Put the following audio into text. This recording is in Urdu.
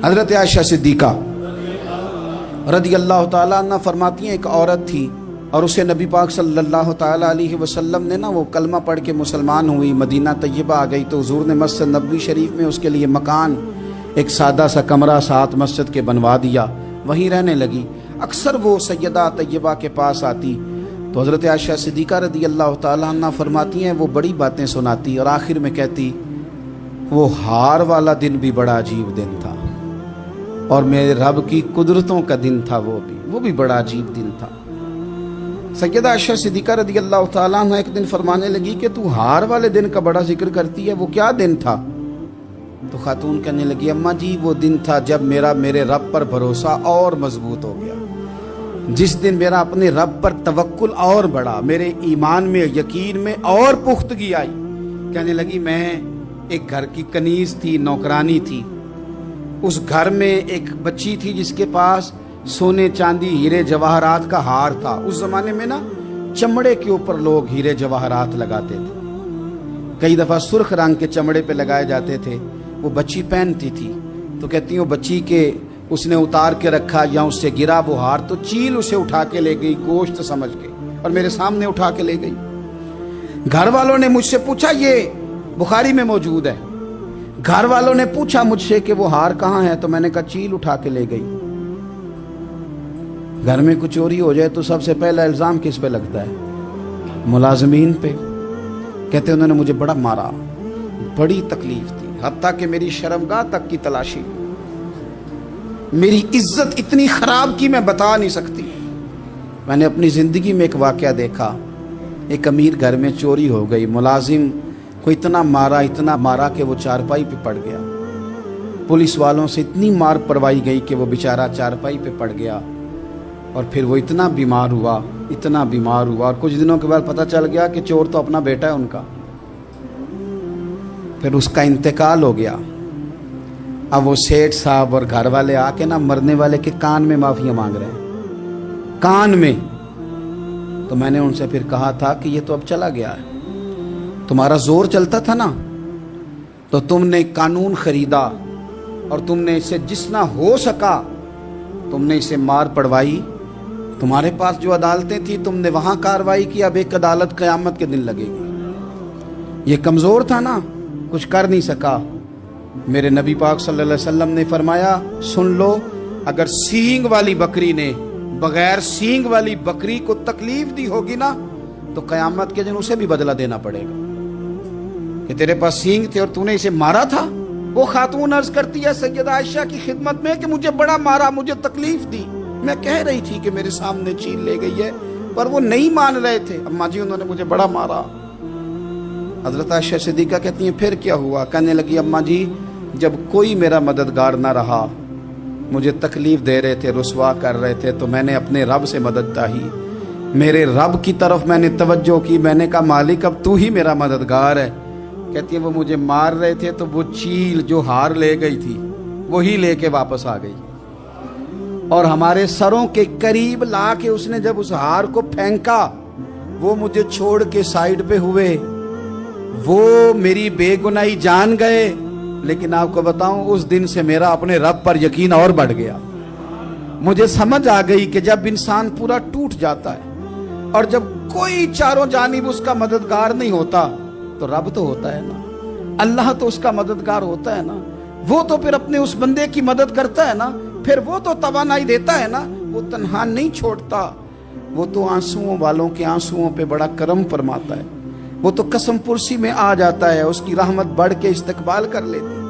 حضرت عائشہ صدیقہ رضی اللہ تعالیٰ عنہ فرماتی ہیں ایک عورت تھی اور اسے نبی پاک صلی اللہ تعالیٰ علیہ وسلم نے وہ کلمہ پڑھ کے مسلمان ہوئی، مدینہ طیبہ آ گئی تو حضور نے مسجد نبوی شریف میں اس کے لیے مکان، ایک سادہ سا کمرہ ساتھ مسجد کے بنوا دیا، وہیں رہنے لگی۔ اکثر وہ سیدہ طیبہ کے پاس آتی تو حضرت عائشہ صدیقہ رضی اللہ تعالیٰ عنہ فرماتی ہیں وہ بڑی باتیں سناتی اور آخر میں کہتی وہ ہار والا دن بھی بڑا عجیب دن تھا اور میرے رب کی قدرتوں کا دن تھا، وہ بھی بڑا عجیب دن تھا۔ سیدہ عائشہ صدیقہ رضی اللہ تعالیٰ عنہ ایک دن فرمانے لگی کہ تو ہار والے دن کا بڑا ذکر کرتی ہے، وہ کیا دن تھا؟ تو خاتون کہنے لگی اماں جی وہ دن تھا جب میرے رب پر بھروسہ اور مضبوط ہو گیا، جس دن میرا اپنے رب پر توکل اور بڑھا، میرے ایمان میں یقین میں اور پختگی آئی۔ کہنے لگی میں ایک گھر کی کنیز تھی، نوکرانی تھی، اس گھر میں ایک بچی تھی جس کے پاس سونے چاندی ہیرے جواہرات کا ہار تھا۔ اس زمانے میں نا چمڑے کے اوپر لوگ ہیرے جواہرات لگاتے تھے، کئی دفعہ سرخ رنگ کے چمڑے پہ لگائے جاتے تھے، وہ بچی پہنتی تھی تو کہتی ہوں بچی کے اس نے اتار کے رکھا یا اس سے گرا وہ ہار تو چیل اسے اٹھا کے لے گئی گوشت سمجھ کے اور میرے سامنے اٹھا کے لے گئی۔ گھر والوں نے مجھ سے پوچھا، یہ بخاری میں موجود ہے، گھر والوں نے پوچھا مجھ سے کہ وہ ہار کہاں ہے تو میں نے کہا چیل اٹھا کے لے گئی۔ گھر میں کچھ چوری ہو جائے تو سب سے پہلا الزام کس پہ لگتا ہے؟ ملازمین پہ۔ کہتے انہوں نے مجھے بڑا مارا، بڑی تکلیف تھی، حتیٰ کہ میری شرمگاہ تک کی تلاشی، میری عزت اتنی خراب کی میں بتا نہیں سکتی۔ میں نے اپنی زندگی میں ایک واقعہ دیکھا، ایک امیر گھر میں چوری ہو گئی، ملازم کو اتنا مارا کہ وہ چارپائی پہ پڑ گیا، پولیس والوں سے اتنی مار پروائی گئی کہ وہ بیچارہ چارپائی پہ پڑ گیا اور پھر وہ اتنا بیمار ہوا اور کچھ دنوں کے بعد پتہ چل گیا کہ چور تو اپنا بیٹا ہے ان کا، پھر اس کا انتقال ہو گیا۔ اب وہ سیٹھ صاحب اور گھر والے آ کے نا مرنے والے کے کان میں معافیاں مانگ رہے ہیں، کان میں۔ تو میں نے ان سے پھر کہا تھا کہ یہ تو اب چلا گیا ہے، تمہارا زور چلتا تھا نا تو تم نے قانون خریدا اور تم نے اسے جتنا ہو سکا تم نے اسے مار پڑوائی، تمہارے پاس جو عدالتیں تھی تم نے وہاں کارروائی کی، اب ایک عدالت قیامت کے دن لگے گی۔ یہ کمزور تھا نا، کچھ کر نہیں سکا۔ میرے نبی پاک صلی اللہ علیہ وسلم نے فرمایا سن لو، اگر سینگ والی بکری نے بغیر سینگ والی بکری کو تکلیف دی ہوگی نا تو قیامت کے دن اسے بھی بدلہ دینا پڑے گا کہ تیرے پاس سینگ تھے اور تو نے اسے مارا تھا۔ وہ خاتون عرض کرتی ہے سیدہ عائشہ کی خدمت میں کہ مجھے بڑا مارا، مجھے تکلیف دی، میں کہہ رہی تھی کہ میرے سامنے چیل لے گئی ہے پر وہ نہیں مان رہے تھے، اماں جی انہوں نے مجھے بڑا مارا۔ حضرت عائشہ صدیقہ کہتی ہیں پھر کیا ہوا؟ کہنے لگی اماں جی جب کوئی میرا مددگار نہ رہا، مجھے تکلیف دے رہے تھے، رسوا کر رہے تھے، تو میں نے اپنے رب سے مدد چاہی، میرے رب کی طرف میں نے توجہ کی، میں نے کہا مالک اب تو ہی میرا مددگار ہے۔ کہتی ہے وہ مجھے مار رہے تھے تو وہ چیل جو ہار لے گئی تھی وہی لے کے واپس آ گئی اور ہمارے سروں کے قریب لا کے اس نے جب اس ہار کو پھینکا وہ مجھے چھوڑ کے سائیڈ پہ ہوئے، وہ میری بے گناہی جان گئے، لیکن آپ کو بتاؤں اس دن سے میرا اپنے رب پر یقین اور بڑھ گیا۔ مجھے سمجھ آ گئی کہ جب انسان پورا ٹوٹ جاتا ہے اور جب کوئی چاروں جانب اس کا مددگار نہیں ہوتا تو رب تو ہوتا ہے نا، اللہ تو اس کا مددگار ہوتا ہے نا، وہ تو پھر اپنے اس بندے کی مدد کرتا ہے نا، پھر وہ تو توانائی دیتا ہے نا، وہ تنہا نہیں چھوڑتا، وہ تو آنسوؤں والوں کے آنسوؤں پہ بڑا کرم فرماتا ہے، وہ تو قسم پرسی میں آ جاتا ہے، اس کی رحمت بڑھ کے استقبال کر لیتی ہے۔